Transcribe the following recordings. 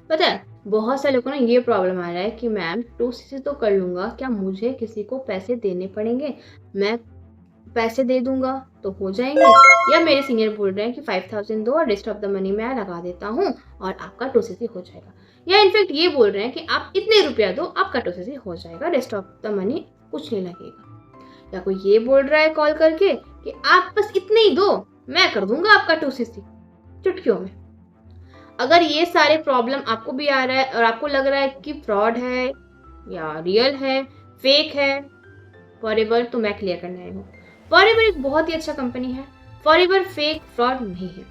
पता है बहुत सारे लोगों को ना ये प्रॉब्लम आ रहा है कि मैम 2cc तो कर लूंगा, क्या मुझे किसी को पैसे देने पड़ेंगे? मैं पैसे दे दूंगा तो हो जाएंगे, या मेरे सीनियर बोल रहे हैं कि 5000 दो और रेस्ट ऑफ द मनी मैं लगा देता हूँ और आपका 2cc हो जाएगा, या इनफेक्ट ये बोल रहे हैं कि आप इतने रुपया दो आपका 2cc हो जाएगा, रेस्ट ऑफ द मनी कुछ नहीं लगेगा। या कोई ये बोल रहा है कॉल करके कि आप बस इतने ही दो, मैं कर दूंगा आपका 2cc चुटकियों में। अगर ये सारे प्रॉब्लम आपको भी आ रहा है और आपको लग रहा है कि फ्रॉड है या रियल है, फेक है, फॉरएवर तो मैं क्लियर करने आई हूँ। फॉरएवर एक बहुत ही अच्छा कंपनी है, फॉरएवर फेक फ्रॉड नहीं है।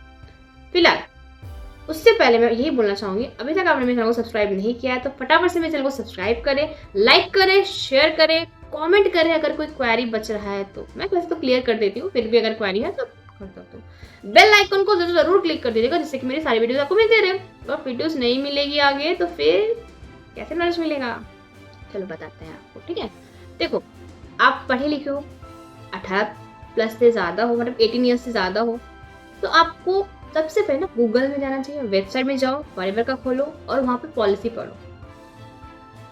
फिलहाल उससे पहले मैं यही बोलना चाहूंगी, अभी तक आपने मेरे चैनल को सब्सक्राइब नहीं किया है तो फटाफट से मेरे चैनल को सब्सक्राइब करें, लाइक करें, शेयर करें, कमेंट करें। अगर कोई क्वेरी बच रहा है तो मैं वैसे तो क्लियर कर देती हूँ, फिर भी अगर क्वेरी है तो कर सकते हो। बेल आइकन को जरूर क्लिक कर दीजिएगा जिससे कि मेरी सारी वीडियोस आपको मिलते रहे। और वीडियोस नहीं मिलेगी आगे तो फिर कैसे नॉलेज मिलेगा? चलो बताते हैं आपको, ठीक है। देखो, आप पढ़े लिखे हो, 18+ से ज़्यादा हो, मतलब 18 ईयर्स से ज़्यादा हो, तो आपको सबसे पहले ना गूगल में जाना चाहिए, वेबसाइट में जाओ, फॉरएवर का खोलो और वहाँ पे पॉलिसी पढ़ो।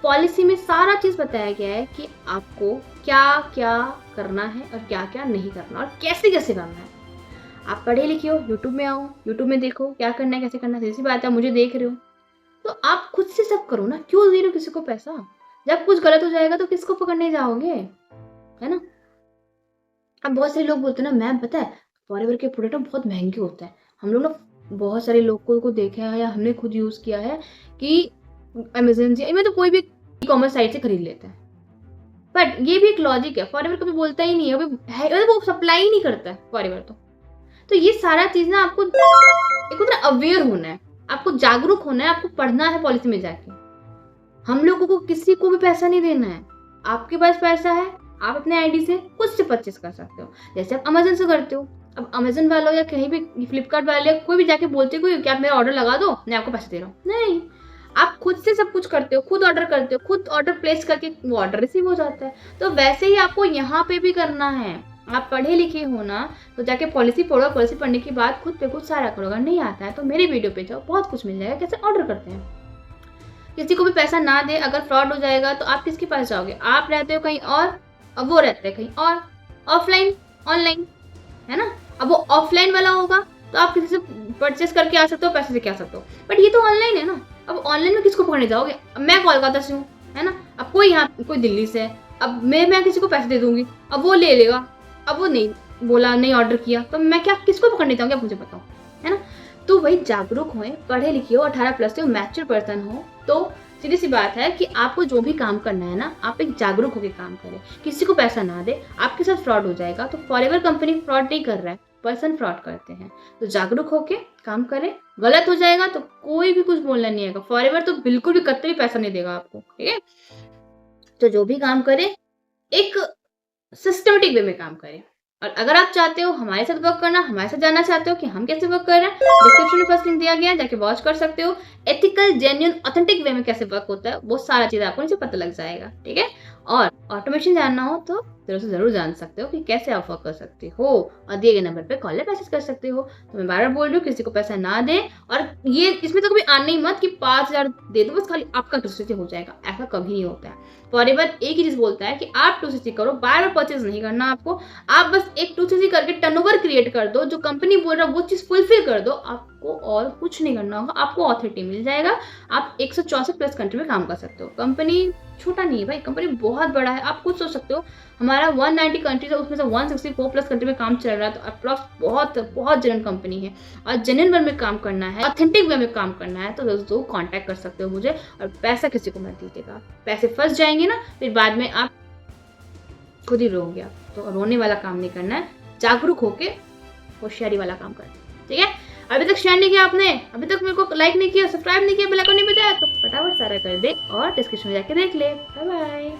पॉलिसी में सारा चीज़ बताया गया है कि आपको क्या क्या करना है और क्या क्या नहीं करना और कैसे कैसे करना है। आप पढ़े लिखे हो, यूट्यूब में आओ, यूट्यूब में देखो क्या करना है कैसे करना है। जैसी बात है, मुझे देख रहे हो तो आप खुद से सब करो ना, क्यों दे रहे हो किसी को पैसा? जब कुछ गलत हो जाएगा तो किसको पकड़ने जाओगे, है ना? अब बहुत सारे लोग बोलते हैं ना मैम पता है फॉरएवर के प्रोडक्ट बहुत महंगे होते हैं। हम लोग ना बहुत सारे लोगों को देखा है या हमने खुद यूज किया है कि अमेजन से में तो कोई भी ई कॉमर्स साइट से खरीद लेते हैं, बट ये भी एक लॉजिक है, फॉरएवर कभी बोलता ही नहीं है, मतलब वो सप्लाई ही नहीं करता है फॉरएवर। तो ये सारा चीज ना आपको एक होता है अवेयर होना है, आपको जागरूक होना है, आपको पढ़ना है पॉलिसी में जाके। हम लोगों को किसी को भी पैसा नहीं देना है, आपके पास पैसा है आप अपने आईडी से खुद से परचेस कर सकते हो, जैसे आप अमेजन से करते हो। अब अमेजन वालों या कहीं भी फ्लिपकार्ट वाले कोई भी जाके बोलते कोई कि आप मेरा ऑर्डर लगा दो मैं आपको पैसे दे रहा हूँ, नहीं। आप खुद से सब कुछ करते हो, खुद ऑर्डर करते हो, खुद ऑर्डर प्लेस करके वो ऑर्डर रिसीव हो जाता है। तो वैसे ही आपको यहाँ पे भी करना है। आप पढ़े लिखे हो ना तो जाके पॉलिसी पढ़ो, पॉलिसी पढ़ने के बाद खुद पे खुद सारा करो। अगर नहीं आता है तो मेरी वीडियो पे जाओ, बहुत कुछ मिल जाएगा कैसे ऑर्डर करते हैं। किसी को भी पैसा ना दे, अगर फ्रॉड हो जाएगा तो आप किसके पास जाओगे? आप रहते हो कहीं और, अब वो रहते हैं कहीं और, ऑफलाइन ऑनलाइन, है ना? अब वो ऑफलाइन वाला होगा तो आप किसी से परचेस करके आ सकते हो, पैसे लेके आ सकते हो, बट ये तो ऑनलाइन है ना। अब ऑनलाइन में किसको पकड़ने जाओगे? अब मैं कोलकाता से हूँ, है ना, अब कोई यहाँ कोई दिल्ली से है, अब मैं किसी को पैसे दे दूंगी, अब वो ले लेगा, अब वो नहीं बोला, नहीं ऑर्डर किया, तो मैं क्या किसको पकड़ने जाऊंगी? आप मुझे बताओ, है ना? तो वही जागरूक हो, पढ़े लिखे हो, 18+ से हो, मैच्योर पर्सन हो, तो सीधी सी बात है कि आपको जो भी काम करना है ना, आप एक जागरूक होकर काम करें, किसी को पैसा ना दे। आपके साथ फ्रॉड हो जाएगा तो फॉरएवर कंपनी फ्रॉड नहीं कर रहा है, पर्सन फ्रॉड करते हैं। तो जागरूक होके काम करें, गलत हो जाएगा तो कोई भी कुछ बोलना नहीं आएगा, फॉरएवर तो बिल्कुल भी कतई भी पैसा नहीं देगा आपको, ठीक है? तो जो भी काम करें एक सिस्टमेटिक वे में काम करें। और अगर आप चाहते हो हमारे साथ वर्क करना, हमारे साथ जानना चाहते हो कि हम कैसे वर्क कर रहे हैं, डिस्क्रिप्शन में फर्स्ट लिंक दिया गया है, जाके वॉच कर सकते हो। एथिकल, जेन्युइन, ऑथेंटिक वे में कैसे वर्क होता है वो सारा चीज आपको नीचे पता लग जाएगा, ठीक है? और ऑटोमेशन जानना हो तो जरूर जान सकते हो कि कैसे आप वर्क कर सकते हो, और दिए गए नंबर पे कॉल या मैसेज कर सकते हो। तो मैं बार बार बोल रही हूँ किसी को पैसा ना दे, और ये इसमें तो कभी आना ही मत कि 5000 दे दो बस खाली आपका 2cc हो जाएगा, ऐसा कभी नहीं होता है। फॉरएवर एक ही चीज बोलता है कि आप 2cc करो, बार बार परचेज नहीं करना आपको, आप बस एक 2cc करके टर्नओवर क्रिएट कर दो, जो कंपनी बोल रहा है वो चीज फुलफिल कर दो, आपको और कुछ नहीं करना होगा, आपको ऑथोरिटी मिल जाएगा। आप 164+ कंट्री में काम कर सकते हो। कंपनी छोटा नहीं है भाई, कंपनी बहुत बड़ा है। आप खुद सोच सकते हो हमारा 190 कंट्रीज है, उसमें से 164+ कंट्री में काम चल रहा है, तो अप्रॉक्स बहुत बहुत जेन्युइन कंपनी है। और जेन्युइन वे में काम करना है, ऑथेंटिक वे में काम करना है तो दोस्तों कांटेक्ट कर सकते हो मुझे। और पैसा किसी को मत दीजिएगा, पैसे फंस जाएंगे ना फिर बाद में आप खुद ही रोगे। आप तो रोने वाला काम नहीं करना है, जागरूक होके होशियारी वाला काम करना है, ठीक है? अभी तक शेयर नहीं किया आपने, अभी तक मेरे को लाइक नहीं किया, सब्सक्राइब नहीं किया, बेल आइकन नहीं बजाया तो फटाफट सारा कर दे और डिस्क्रिप्शन में जाके देख ले। Bye bye.